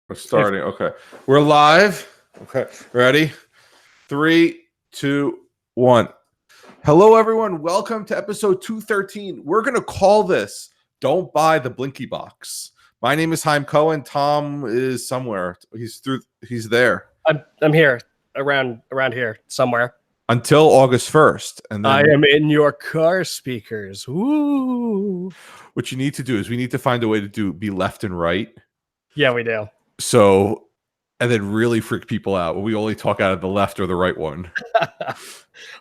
We're starting. Okay. We're live. Okay. Ready? 3, 2, 1. Hello, everyone. Welcome to episode 213. We're going to call this Don't Buy the Blinky Box. My name is Haim Cohen. Tom is somewhere. He's there. I'm here around here somewhere. Until August 1st. And then I am in your car speakers. Woo! What you need to do is we need to find a way to be left and right. Yeah, we do. So, and then really freak people out when we only talk out of the left or the right one.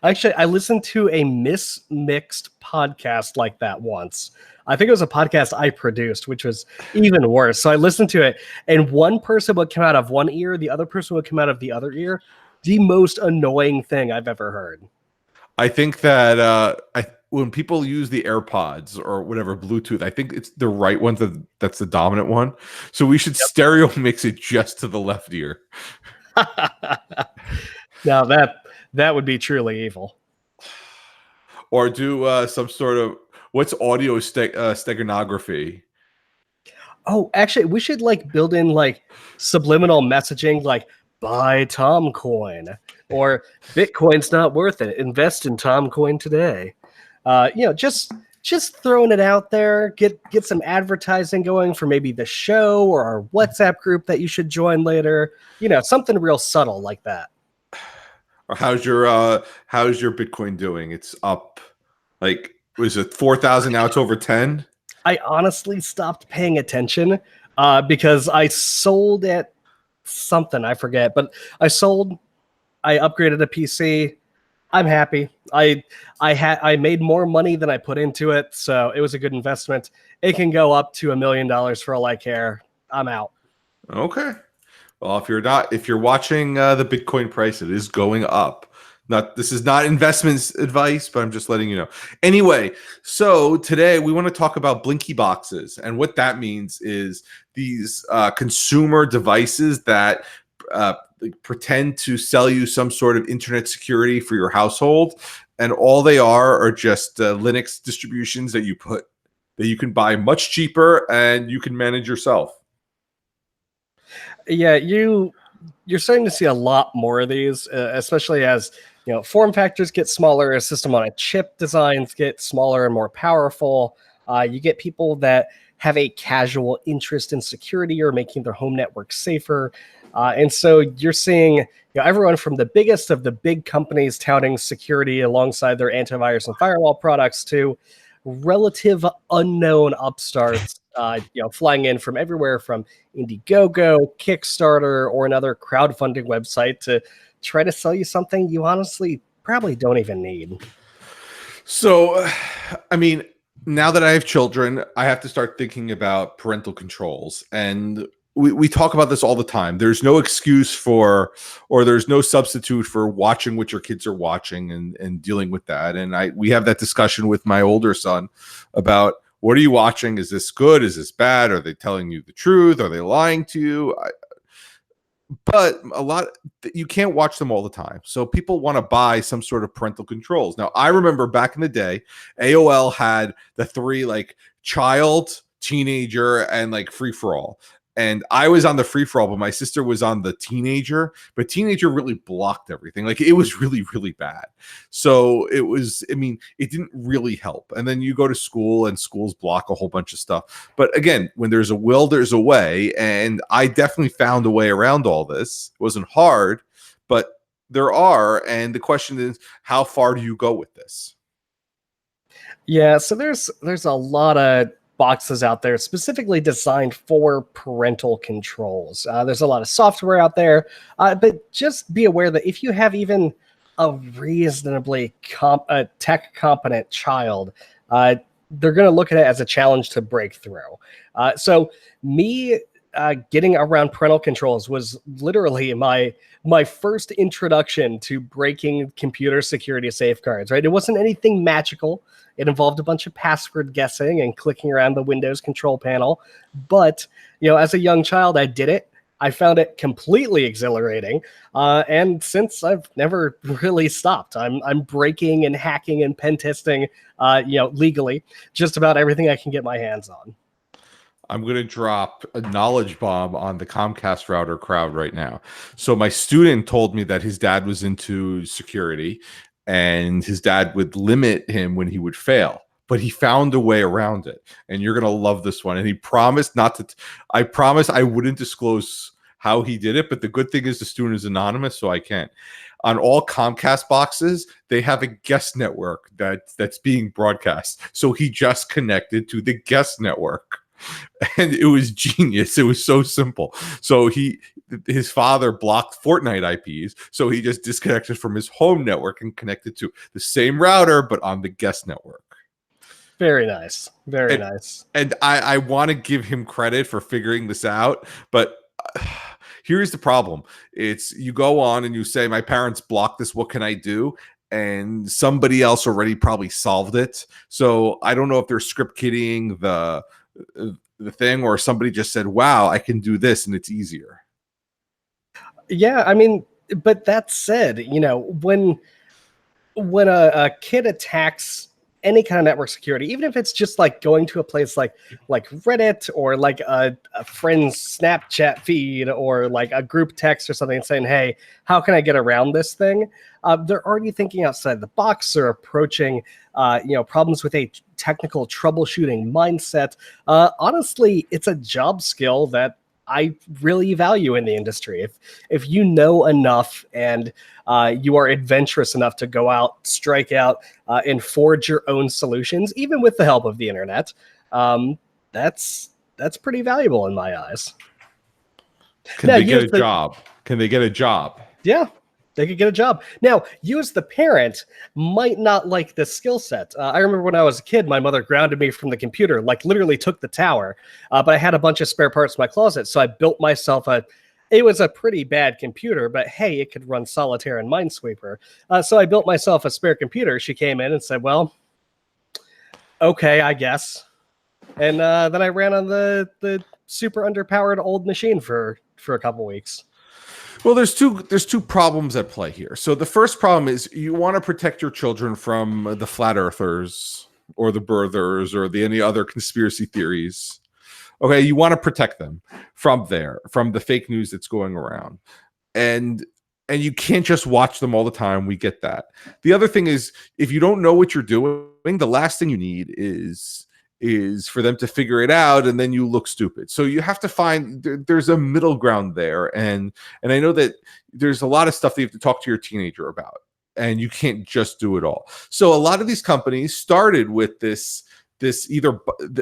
Actually, I listened to a mixed podcast like that once. I think it was a podcast I produced, which was even worse. So I listened to it, and one person would come out of one ear, the other person would come out of the other ear. The most annoying thing I've ever heard. I think that when people use the AirPods or whatever Bluetooth, I think it's the right one that's the dominant one. So we should stereo mix it just to the left ear. Now that would be truly evil. Or do some sort of what's audio steganography. Oh, actually, we should build in subliminal messaging, like buy Tom Coin or Bitcoin's not worth it. Invest in Tom Coin today. Just throwing it out there. Get some advertising going for maybe the show or our WhatsApp group that you should join later. Something real subtle like that. Or how's your Bitcoin doing? It's up. Was it 4,000? Now it's over 10. I honestly stopped paying attention because I sold at something, I forget, but I upgraded a PC. I'm happy. I made more money than I put into it, so it was a good investment. It can go up to $1 million for all I care. I'm out. Okay. Well, if you're watching the Bitcoin price, it is going up. This is not investments advice, but I'm just letting you know. Anyway, so today we want to talk about Blinky boxes, and what that means is these consumer devices that pretend to sell you some sort of internet security for your household, and all they are just Linux distributions that you can buy much cheaper and you can manage yourself. Yeah, you're starting to see a lot more of these, especially as form factors get smaller, as system on a chip designs get smaller and more powerful. You get people that have a casual interest in security or making their home network safer. And so you're seeing everyone from the biggest of the big companies touting security alongside their antivirus and firewall products to relative unknown upstarts, flying in from everywhere from Indiegogo, Kickstarter, or another crowdfunding website to try to sell you something you honestly probably don't even need. So, I mean, now that I have children, I have to start thinking about parental controls. And we talk about this all the time. There's no excuse or there's no substitute for watching what your kids are watching and dealing with that. And we have that discussion with my older son about, what are you watching? Is this good? Is this bad? Are they telling you the truth? Are they lying to you? But you can't watch them all the time. So people want to buy some sort of parental controls. Now, I remember back in the day, AOL had the three, child, teenager, and free for all. And I was on the free for all, but my sister was on the teenager. But teenager really blocked everything. It was really, really bad. So it didn't really help. And then you go to school and schools block a whole bunch of stuff. But again, when there's a will, there's a way. And I definitely found a way around all this. It wasn't hard, but there are. And the question is, how far do you go with this? Yeah, so there's a lot of boxes out there specifically designed for parental controls. There's a lot of software out there, but just be aware that if you have even a reasonably tech competent child, they're going to look at it as a challenge to break through. So me getting around parental controls was literally my first introduction to breaking computer security safeguards, right? It wasn't anything magical. It involved a bunch of password guessing and clicking around the Windows control panel. But, as a young child, I did it. I found it completely exhilarating. And since I've never really stopped, I'm breaking and hacking and pen testing, legally, just about everything I can get my hands on. I'm going to drop a knowledge bomb on the Comcast router crowd right now. So my student told me that his dad was into security and his dad would limit him when he would fail, but he found a way around it. And you're going to love this one. And he promised not to, I promised I wouldn't disclose how he did it, but the good thing is the student is anonymous, so I can't. On all Comcast boxes, they have a guest network that's being broadcast. So he just connected to the guest network. And it was genius. It was so simple. So his father blocked Fortnite IPs, so he just disconnected from his home network and connected to the same router, but on the guest network. Very nice. Very nice. And I want to give him credit for figuring this out, but here's the problem. It's you go on and you say, my parents blocked this, what can I do? And somebody else already probably solved it. So I don't know if they're script kidding the thing, or somebody just said, wow, I can do this and it's easier. Yeah, I mean, but that said, you know, when a kid attacks any kind of network security, even if it's just like going to a place like Reddit or like a friend's Snapchat feed or like a group text or something, and saying, hey, how can I get around this thing? They're already thinking outside the box. They're approaching problems with a technical troubleshooting mindset. Honestly, it's a job skill that I really value in the industry. If you know enough and you are adventurous enough to go out, strike out, and forge your own solutions, even with the help of the internet, that's pretty valuable in my eyes. Can they get a job? Can they get a job? Yeah. They could get a job. Now, you as the parent might not like this skill set. I remember when I was a kid, my mother grounded me from the computer, like literally took the tower. But I had a bunch of spare parts in my closet, so I built myself it was a pretty bad computer, but hey, it could run Solitaire and Minesweeper. So I built myself a spare computer. She came in and said, well, okay, I guess. And then I ran on the super underpowered old machine for a couple weeks. Well, there's two problems at play here. So the first problem is you want to protect your children from the flat earthers or the birthers or any other conspiracy theories. Okay, you want to protect them from the fake news that's going around. And you can't just watch them all the time. We get that. The other thing is, if you don't know what you're doing, the last thing you need is for them to figure it out, and then you look stupid. So you have to find there's a middle ground there, and I know that there's a lot of stuff that you have to talk to your teenager about, and you can't just do it all. So a lot of these companies started with this either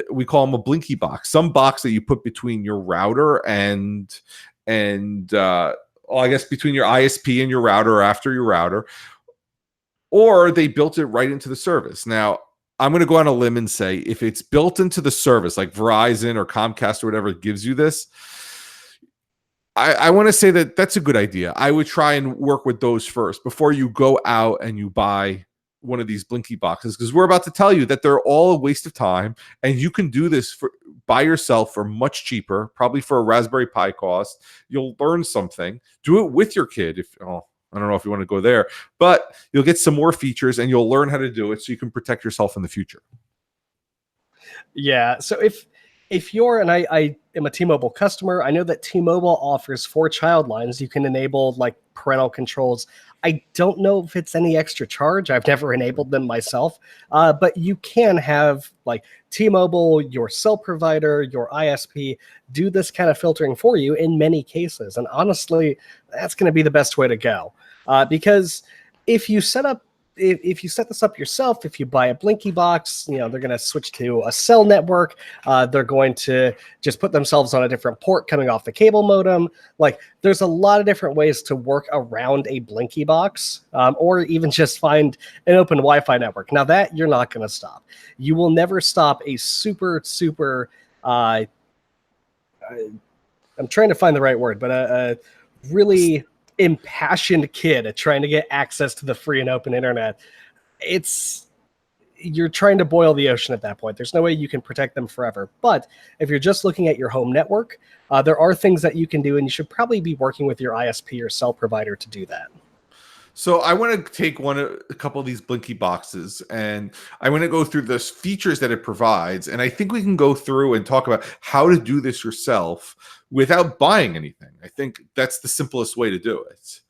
we call them a blinky box, some box that you put between your router and I guess between your ISP and your router, or after your router, or they built it right into the service. Now, I'm going to go on a limb and say, if it's built into the service, like Verizon or Comcast or whatever gives you this, I want to say that that's a good idea. I would try and work with those first before you go out and you buy one of these blinky boxes, because we're about to tell you that they're all a waste of time, and you can do this by yourself for much cheaper, probably for a Raspberry Pi cost. You'll learn something. Do it with your kid. I don't know if you want to go there, but you'll get some more features and you'll learn how to do it so you can protect yourself in the future. Yeah. So if you're, and I am a T-Mobile customer, I know that T-Mobile offers 4 child lines. You can enable like parental controls. I don't know if it's any extra charge. I've never enabled them myself, but you can have like T-Mobile, your cell provider, your ISP do this kind of filtering for you in many cases. And honestly, that's going to be the best way to go. Because if you set this up yourself, if you buy a blinky box, they're going to switch to a cell network. They're going to just put themselves on a different port coming off the cable modem. Like, there's a lot of different ways to work around a blinky box, or even just find an open Wi-Fi network. Now that you're not going to stop. You will never stop a super I'm trying to find the right word, but a really impassioned kid trying to get access to the free and open internet. You're trying to boil the ocean at that point. There's no way you can protect them forever. But if you're just looking at your home network, there are things that you can do, and you should probably be working with your ISP or cell provider to do that. So I want to take a couple of these Blinky boxes, and I want to go through the features that it provides, and I think we can go through and talk about how to do this yourself without buying anything. I think that's the simplest way to do it.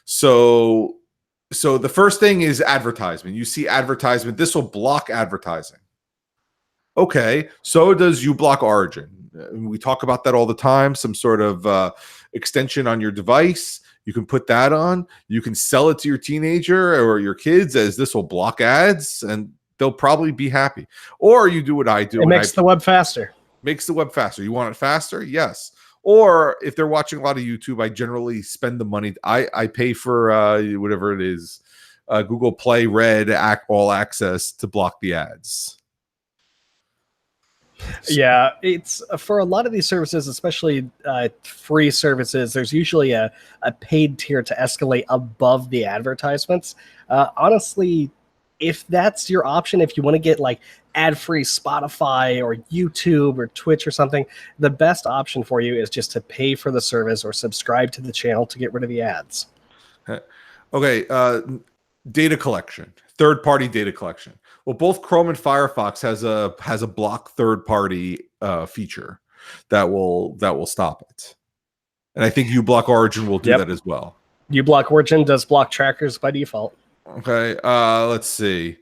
So the first thing is advertisement. You see advertisement. This will block advertising. Okay, so does uBlock Origin. We talk about that all the time. Some sort of extension on your device. You can put that on. You can sell it to your teenager or your kids as this will block ads, and they'll probably be happy. Or you do what I do. It makes the web faster. Makes the web faster. You want it faster? Yes. Or if they're watching a lot of YouTube, I generally spend the money. I pay for whatever it is, Google Play Red All Access to block the ads. Yeah, it's for a lot of these services, especially free services, there's usually a paid tier to escalate above the advertisements. Honestly, if that's your option, if you want to get like ad-free Spotify or YouTube or Twitch or something, the best option for you is just to pay for the service or subscribe to the channel to get rid of the ads. Okay, data collection, third-party data collection. Well, both Chrome and Firefox has a block third-party feature that will stop it, and I think uBlock Origin will do that as well. uBlock Origin does block trackers by default. Okay, let's see.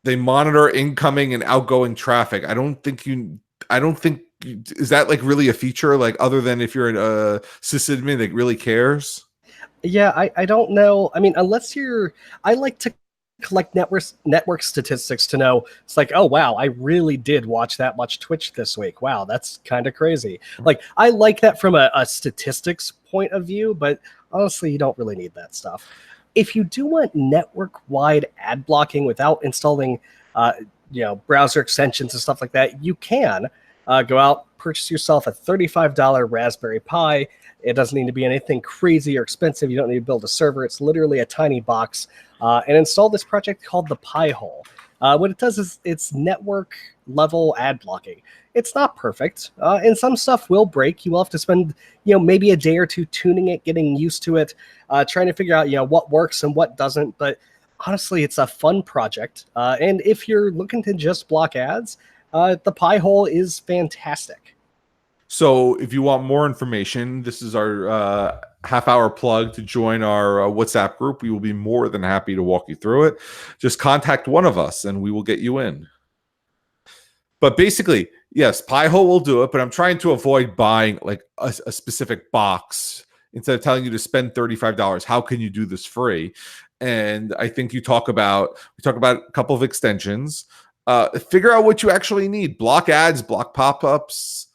They monitor incoming and outgoing traffic. I don't think is that like really a feature, like other than if you're a sysadmin that really cares? Yeah, I don't know. I mean, unless I like to collect network statistics to know it's like, oh wow, I really did watch that much Twitch this week. Wow, that's kind of crazy. Like I like that from a statistics point of view, but honestly, you don't really need that stuff. If you do want network-wide ad blocking without installing browser extensions and stuff like that, you can go out, purchase yourself a $35 Raspberry Pi. It doesn't need to be anything crazy or expensive. You don't need to build a server. It's literally a tiny box. And install this project called the Pi-hole. What it does is it's network level ad blocking. It's not perfect, and some stuff will break. You will have to spend maybe a day or two tuning it, getting used to it, trying to figure out what works and what doesn't. But honestly, it's a fun project. And if you're looking to just block ads, the Pi-hole is fantastic. So if you want more information, this is our half-hour plug to join our WhatsApp group. We will be more than happy to walk you through it. Just contact one of us and we will get you in. But basically, yes, Pi-hole will do it, but I'm trying to avoid buying like a specific box. Instead of telling you to spend $35, how can you do this free? And I think we talk about a couple of extensions. Figure out what you actually need. Block ads, block pop-ups,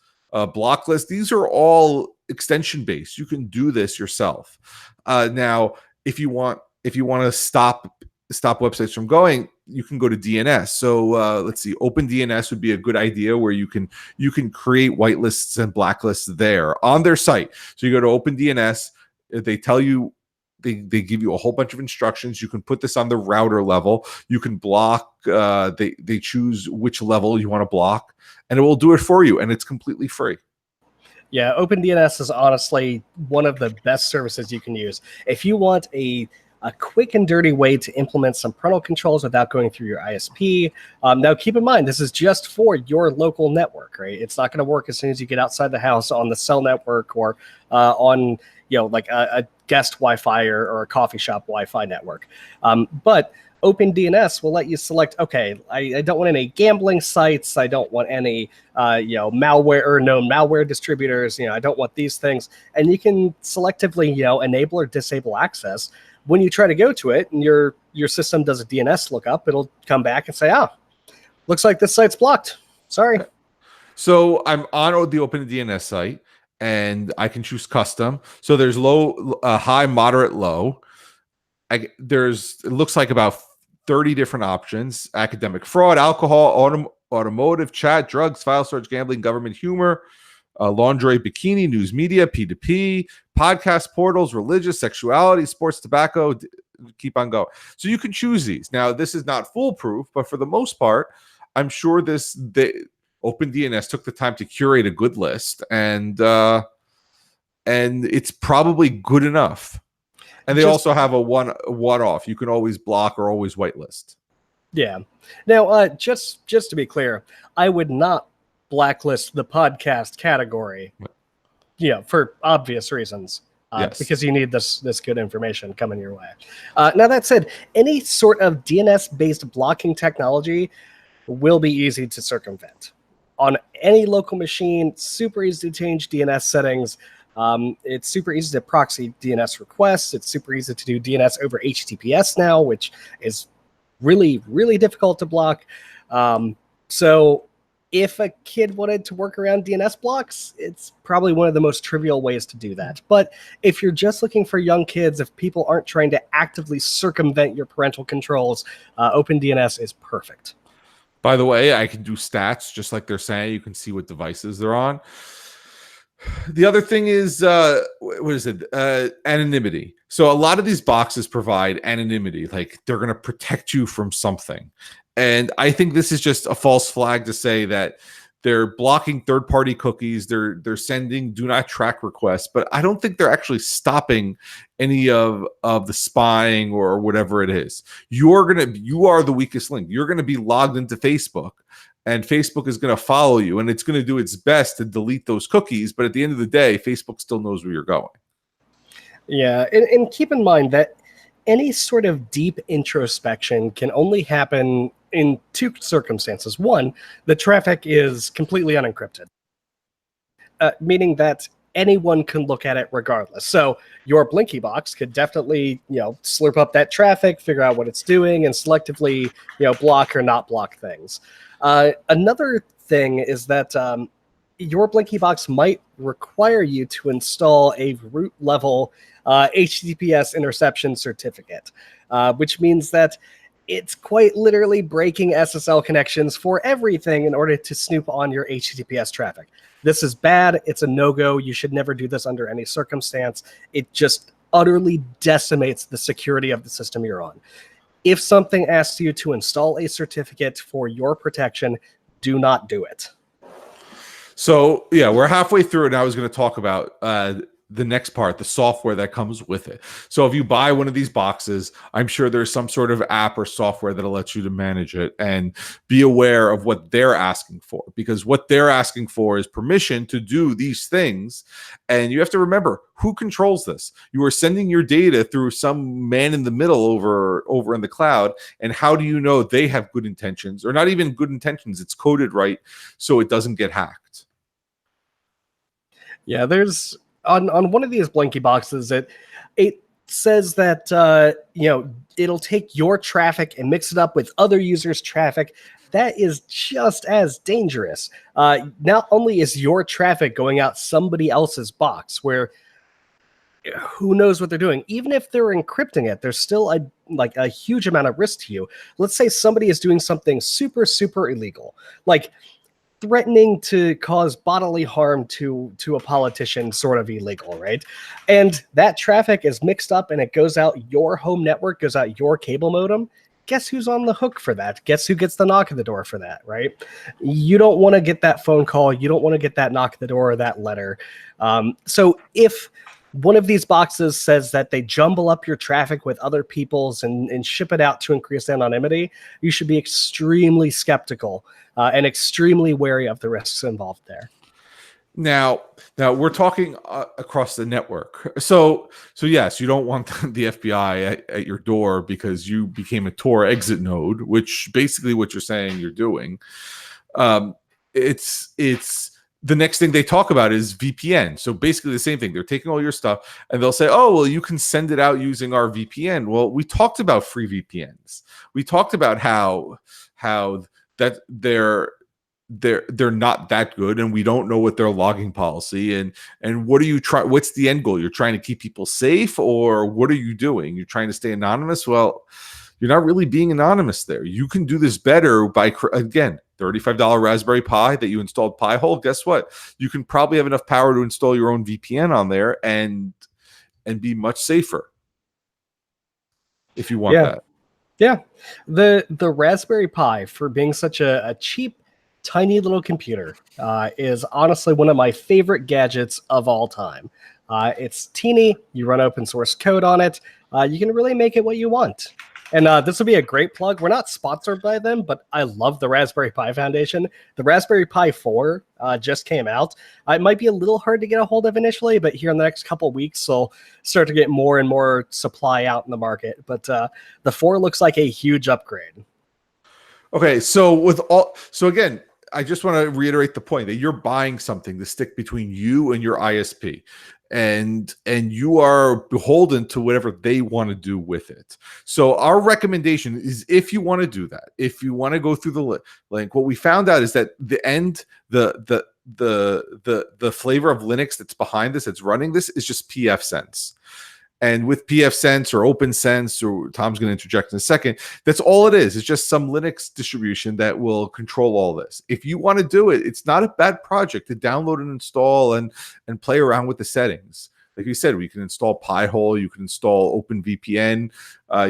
block list. These are all extension based. You can do this yourself. Now, if you want to stop websites from going, you can go to DNS. So let's see, OpenDNS would be a good idea where you can create whitelists and blacklists there on their site. So you go to OpenDNS, they tell you, they give you a whole bunch of instructions. You can put this on the router level. You can block. They choose which level you want to block, and it will do it for you, and it's completely free. Yeah, OpenDNS is honestly one of the best services you can use. If you want a quick and dirty way to implement some parental controls without going through your ISP. Now, keep in mind, this is just for your local network, right? It's not going to work as soon as you get outside the house on the cell network or on, like a guest Wi-Fi or a coffee shop Wi-Fi network. But OpenDNS will let you select, okay, I don't want any gambling sites. I don't want any, malware or known malware distributors. I don't want these things. And you can selectively, enable or disable access. When you try to go to it and your system does a DNS lookup, it'll come back and say, looks like this site's blocked. Sorry. So I'm on the OpenDNS site and I can choose custom. So there's low, high, moderate, low. It looks like about 30 different options: academic fraud, alcohol, automotive, chat, drugs, file storage, gambling, government, humor, lingerie, bikini, news media, P2P, podcast portals, religious, sexuality, sports, tobacco, keep on going. So you can choose these. Now, this is not foolproof, but for the most part, I'm sure OpenDNS took the time to curate a good list, and it's probably good enough. And they Just also have a one off. You can always block or always whitelist. Yeah. Now, just to be clear, I would not blacklist the podcast category, for obvious reasons, Yes. because you need this good information coming your way. Now, that said, any sort of DNS-based blocking technology will be easy to circumvent. On any local machine, super easy to change DNS settings. It's super easy to proxy DNS requests. It's super easy to do DNS over HTTPS now, which is really, really difficult to block. So if a kid wanted to work around DNS blocks, it's probably one of the most trivial ways to do that. But if you're just looking for young kids, if people aren't trying to actively circumvent your parental controls, OpenDNS is perfect. By the way, I can do stats just like they're saying. You can see what devices they're on. The other thing is, what is it? Anonymity. So a lot of these boxes provide anonymity, like they're going to protect you from something. And I think this is just a false flag to say that they're blocking third-party cookies. They're sending do not track requests, but I don't think they're actually stopping any of the spying or whatever it is. You are the weakest link. You're going to be logged into Facebook, and Facebook is going to follow you, and it's going to do its best to delete those cookies. But at the end of the day, Facebook still knows where you're going. Yeah, and keep in mind that any sort of deep introspection can only happen in two circumstances. One, the traffic is completely unencrypted, meaning that anyone can look at it regardless. So your Blinky box could definitely, slurp up that traffic, figure out what it's doing, and selectively, block or not block things. Another thing is that your Blinky box might require you to install a root level HTTPS interception certificate, which means that it's quite literally breaking SSL connections for everything in order to snoop on your HTTPS traffic. This is bad. It's a no-go. You should never do this under any circumstance. It just utterly decimates the security of the system you're on. If something asks you to install a certificate for your protection, do not do it. So, yeah, we're halfway through, and I was going to talk about the next part, the software that comes with it. So if you buy one of these boxes, I'm sure there's some sort of app or software that'll let you to manage it, and be aware of what they're asking for, because what they're asking for is permission to do these things. And you have to remember, who controls this? You are sending your data through some man in the middle over in the cloud. And how do you know they have good intentions, or not even good intentions? It's coded right so it doesn't get hacked. Yeah, there's on one of these Blinky boxes, it says that it'll take your traffic and mix it up with other users' traffic. That is just as dangerous. Not only is your traffic going out somebody else's box, where who knows what they're doing, even if they're encrypting it, there's still a huge amount of risk to you. Let's say somebody is doing something super, super illegal, like threatening to cause bodily harm to a politician, sort of illegal, right? And that traffic is mixed up and it goes out your home network, goes out your cable modem. Guess who's on the hook for that? Guess who gets the knock at the door for that, right? You don't want to get that phone call. You don't want to get that knock at the door or that letter. So if one of these boxes says that they jumble up your traffic with other people's and ship it out to increase anonymity, you should be extremely skeptical and extremely wary of the risks involved there. Now we're talking across the network. So yes, you don't want the FBI at your door because you became a Tor exit node, which basically what you're saying you're doing. It's the next thing they talk about is VPN. So basically the same thing. They're taking all your stuff and they'll say, oh, well, you can send it out using our VPN. Well, we talked about free VPNs. We talked about how that they're not that good, and we don't know what their logging policy and what are you trying? What's the end goal? You're trying to keep people safe, or what are you doing? You're trying to stay anonymous? Well, you're not really being anonymous there. You can do this better by, again, $35 Raspberry Pi that you installed Pi-hole. Guess what? You can probably have enough power to install your own VPN on there and be much safer if you want that. Yeah. The Raspberry Pi, for being such a cheap, tiny little computer, is honestly one of my favorite gadgets of all time. It's teeny. You run open source code on it. You can really make it what you want. And this will be a great plug. We're not sponsored by them, but I love the Raspberry Pi Foundation. The Raspberry Pi 4 just came out. It might be a little hard to get a hold of initially, but here in the next couple of weeks, they'll start to get more and more supply out in the market. But the 4 looks like a huge upgrade. Okay, so again, I just want to reiterate the point that you're buying something to stick between you and your ISP, and you are beholden to whatever they want to do with it. So our recommendation is, if you want to do that, if you want to go through the link, what we found out is that the flavor of Linux that's behind this, that's running this, is just pfSense. And with pfSense or OpenSense, or Tom's going to interject in a second, that's all it is. It's just some Linux distribution that will control all this. If you want to do it, it's not a bad project to download and install and play around with the settings. Like you said, we can install Pi-hole, you can install OpenVPN,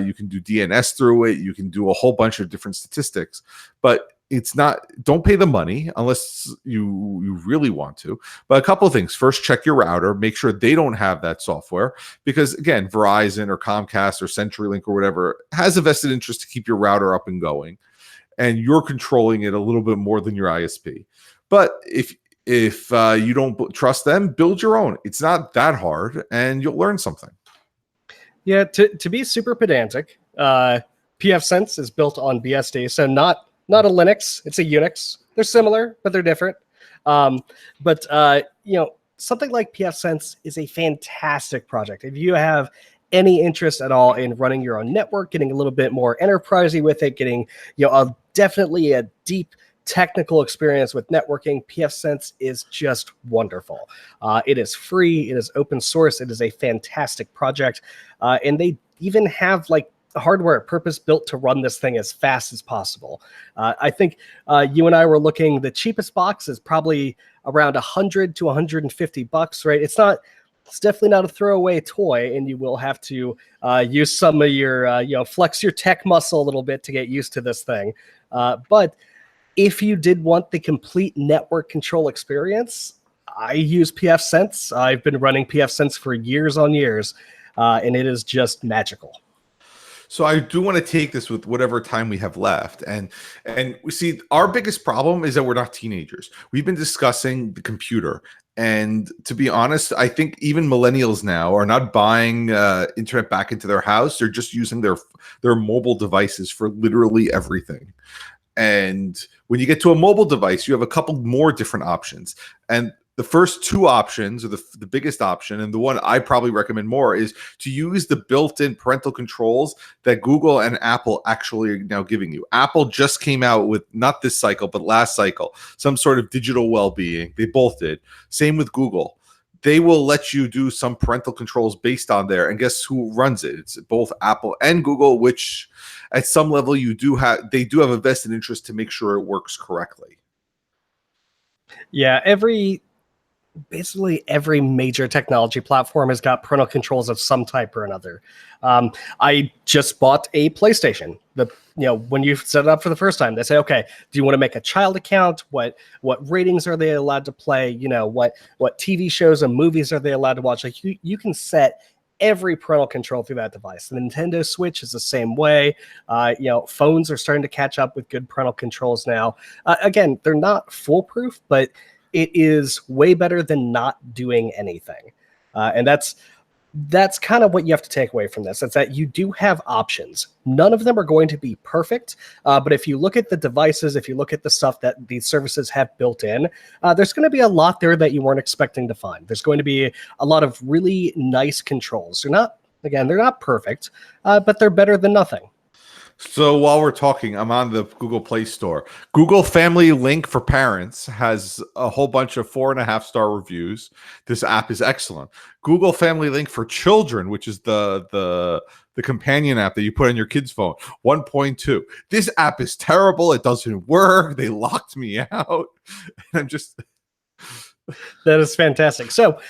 you can do DNS through it, you can do a whole bunch of different statistics. But it's not, don't pay the money unless you really want to. But a couple of things. First, check your router, make sure they don't have that software, because again, Verizon or Comcast or CenturyLink or whatever has a vested interest to keep your router up and going, and you're controlling it a little bit more than your ISP. But if you don't trust them, build your own. It's not that hard, and you'll learn something. Yeah, to be super pedantic, pfSense is built on BSD, so not a Linux, it's a Unix. They're similar, but they're different. But something like pfSense is a fantastic project. If you have any interest at all in running your own network, getting a little bit more enterprisey with it, getting definitely a deep technical experience with networking, pfSense is just wonderful. It is free, it is open source, it is a fantastic project, and they even have hardware purpose built to run this thing as fast as possible. I think you and I were looking, the cheapest box is probably around $100 to $150, right? It's definitely not a throwaway toy, and you will have to use some of your, flex your tech muscle a little bit to get used to this thing. But if you did want the complete network control experience, I use pfSense. I've been running pfSense for years on years, and it is just magical. So I do want to take this with whatever time we have left. And we see our biggest problem is that we're not teenagers. We've been discussing the computer. And to be honest, I think even millennials now are not buying internet back into their house. They're just using their mobile devices for literally everything. And when you get to a mobile device, you have a couple more different options. And the first two options, or the biggest option, and the one I probably recommend more, is to use the built-in parental controls that Google and Apple actually are now giving you. Apple just came out with, not this cycle, but last cycle, some sort of digital well-being. They both did. Same with Google. They will let you do some parental controls based on there. And guess who runs it? It's both Apple and Google, which at some level they do have a vested interest to make sure it works correctly. Yeah, basically every major technology platform has got parental controls of some type or another. I just bought a PlayStation. When you set it up for the first time, they say, okay, do you want to make a child account? What ratings are they allowed to play? What TV shows and movies are they allowed to watch? You can set every parental control through that device. The Nintendo Switch is the same way. Phones are starting to catch up with good parental controls now. Again, they're not foolproof, but it is way better than not doing anything. And that's kind of what you have to take away from this. It's that you do have options. None of them are going to be perfect. But if you look at the devices, if you look at the stuff that these services have built in, there's going to be a lot there that you weren't expecting to find. There's going to be a lot of really nice controls. They're not perfect, but they're better than nothing. So while we're talking, I'm on the Google Play Store. Google Family Link for Parents has a whole bunch of 4.5-star reviews. This app is excellent. Google Family Link for Children, which is the companion app that you put on your kid's phone, 1.2. This app is terrible. It doesn't work. They locked me out. And I'm just... That is fantastic. So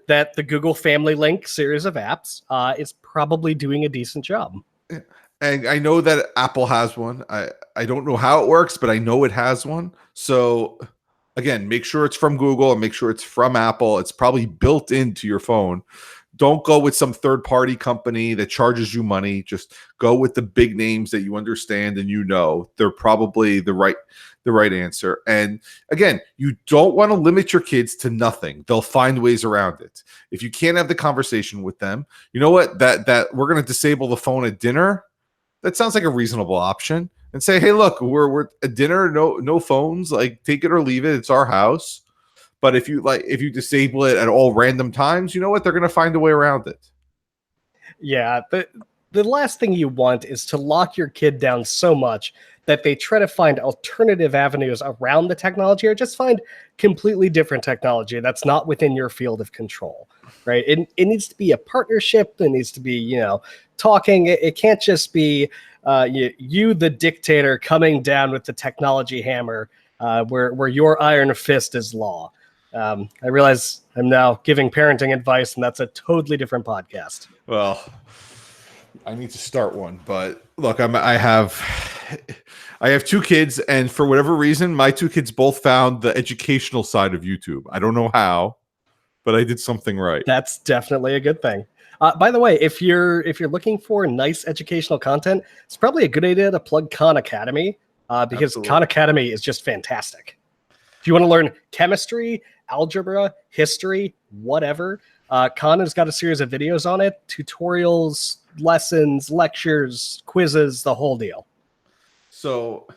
that the Google Family Link series of apps is probably doing a decent job. And I know that Apple has one. I don't know how it works, but I know it has one. So again, make sure it's from Google and make sure it's from Apple. It's probably built into your phone. Don't go with some third-party company that charges you money. Just go with the big names that you understand and you know they're probably the right answer. And again, you don't want to limit your kids to nothing. They'll find ways around it. If you can't have the conversation with them, you know what? That we're going to disable the phone at dinner. That sounds like a reasonable option. And say, hey, look, we're at dinner, no phones. Like, take it or leave it. It's our house. But if you disable it at all random times, you know what? They're going to find a way around it. Yeah, the last thing you want is to lock your kid down so much that they try to find alternative avenues around the technology or just find completely different technology that's not within your field of control, right? It needs to be a partnership. It needs to be, talking. It can't just be you, the dictator, coming down with the technology hammer where your iron fist is law. I realize I'm now giving parenting advice, and that's a totally different podcast. Well, I need to start one, but look, I have 2 kids, and for whatever reason, my 2 kids both found the educational side of YouTube. I don't know how, but I did something right. That's definitely a good thing. By the way, if you're looking for nice educational content, it's probably a good idea to plug Khan Academy because Absolutely. Khan Academy is just fantastic. If you want to learn chemistry, algebra, history, whatever, Khan has got a series of videos on it, tutorials, lessons, lectures, quizzes, the whole deal. So,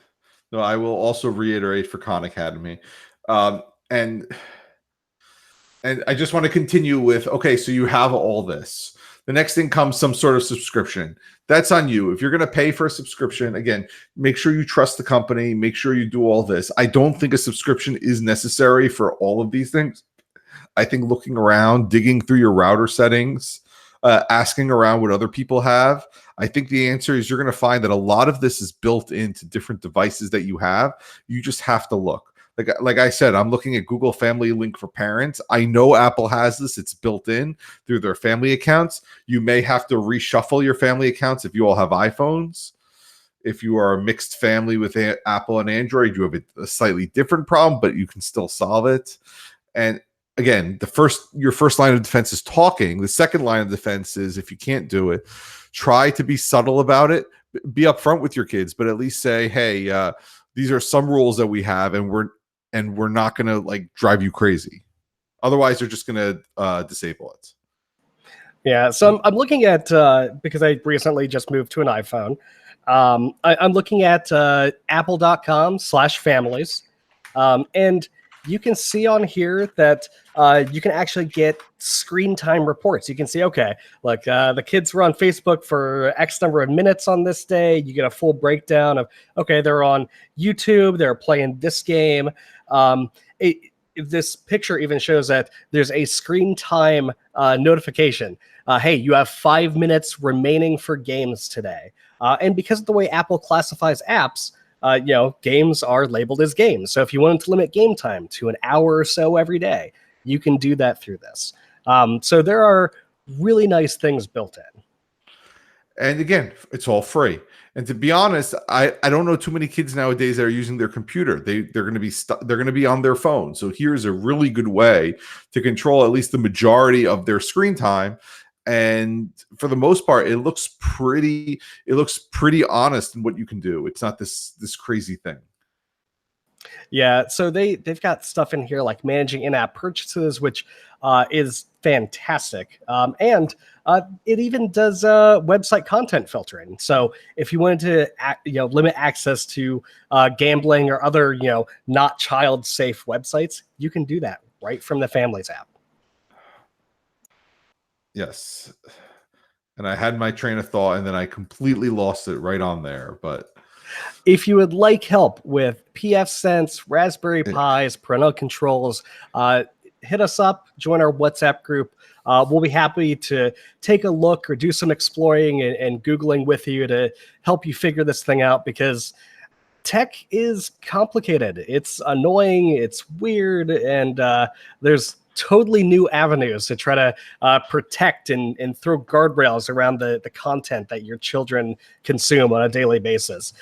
no, I will also reiterate for Khan Academy, and I just want to continue with, okay, so you have all this. The next thing comes some sort of subscription. That's on you. If you're going to pay for a subscription, again, make sure you trust the company. Make sure you do all this. I don't think a subscription is necessary for all of these things. I think looking around, digging through your router settings, asking around what other people have, I think the answer is you're going to find that a lot of this is built into different devices that you have. You just have to look. Like I said, I'm looking at Google Family Link for parents. I know Apple has this. It's built in through their family accounts. You may have to reshuffle your family accounts if you all have iPhones. If you are a mixed family with Apple and Android, you have a slightly different problem, but you can still solve it. And again, your first line of defense is talking. The second line of defense is if you can't do it, try to be subtle about it. Be upfront with your kids, but at least say, hey, these are some rules that we have, and we're not going to like drive you crazy. Otherwise, they're just going to disable it. Yeah, so I'm looking at, because I recently just moved to an iPhone, I'm looking at apple.com/families. And you can see on here that you can actually get screen time reports. You can see, okay, like the kids were on Facebook for X number of minutes on this day. You get a full breakdown of, okay, they're on YouTube, they're playing this game. This picture even shows that there's a screen time notification. Hey, you have 5 minutes remaining for games today. And because of the way Apple classifies apps, games are labeled as games. So if you wanted to limit game time to an hour or so every day, you can do that through this. So there are really nice things built in. And again, it's all free. And to be honest, I don't know too many kids nowadays that are using their computer. They're going to be they're going to be on their phone. So here's a really good way to control at least the majority of their screen time. And for the most part, it looks pretty honest in what you can do. It's not this crazy thing. Yeah, so they've got stuff in here like managing in-app purchases, which is fantastic. And it even does website content filtering. So if you wanted to limit access to gambling or other not child safe websites, you can do that right from the Families app. Yes. And I had my train of thought and then I completely lost it right on there. But if you would like help with pfSense, Raspberry Pis, parental controls, hit us up, join our WhatsApp group. We'll be happy to take a look or do some exploring and Googling with you to help you figure this thing out, because tech is complicated. It's annoying, it's weird, and there's totally new avenues to try to protect and throw guardrails around the content that your children consume on a daily basis.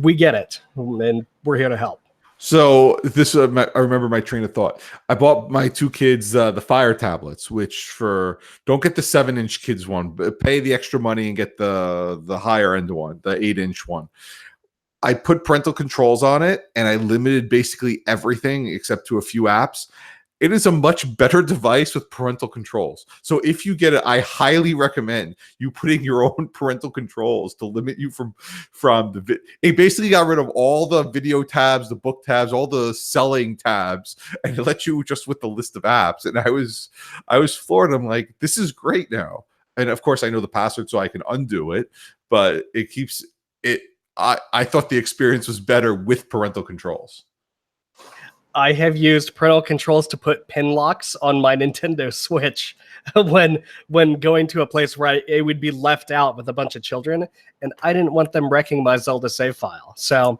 We get it, and we're here to help. So this, I remember my train of thought. I bought my two kids the Fire tablets, which for don't get the 7-inch kids one, but pay the extra money and get the higher end one, the 8-inch one. I put parental controls on it, and I limited basically everything except to a few apps. It is a much better device with parental controls. So if you get it, I highly recommend you putting your own parental controls to limit you from the. It basically got rid of all the video tabs, the book tabs, all the selling tabs, and it let you just with the list of apps. And I was floored. I'm like, this is great now. And of course, I know the password, so I can undo it. But it keeps it. I thought the experience was better with parental controls. I have used parental controls to put pin locks on my Nintendo Switch when going to a place where it would be left out with a bunch of children, and I didn't want them wrecking my Zelda save file. So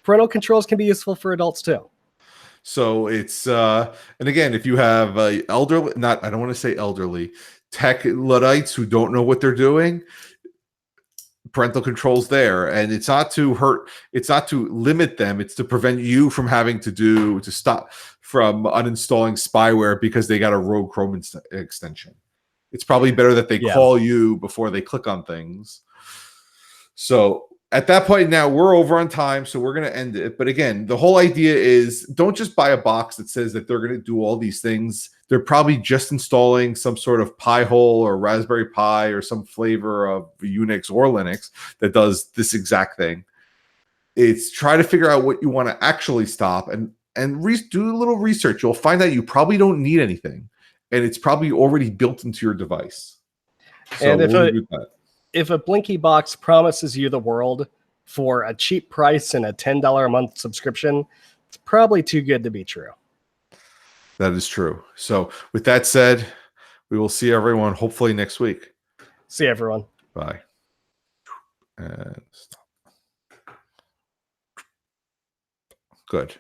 parental controls can be useful for adults too. So it's and again, if you have elderly, not I don't want to say elderly, tech Luddites who don't know what they're doing, parental controls there, and it's not to hurt, it's not to limit them, it's to prevent you from having to stop from uninstalling spyware because they got a rogue Chrome extension. It's probably better that they call you before they click on things. So at that point now, we're over on time, so we're going to end it. But again, the whole idea is don't just buy a box that says that they're going to do all these things. They're probably just installing some sort of Pi-hole or Raspberry Pi or some flavor of Unix or Linux that does this exact thing. It's try to figure out what you want to actually stop and do a little research. You'll find out you probably don't need anything, and it's probably already built into your device. So and if a Blinky box promises you the world for a cheap price and a $10 a month subscription, it's probably too good to be true. That is true. So with that said, we will see everyone hopefully next week. See everyone. Bye. And stop. Good.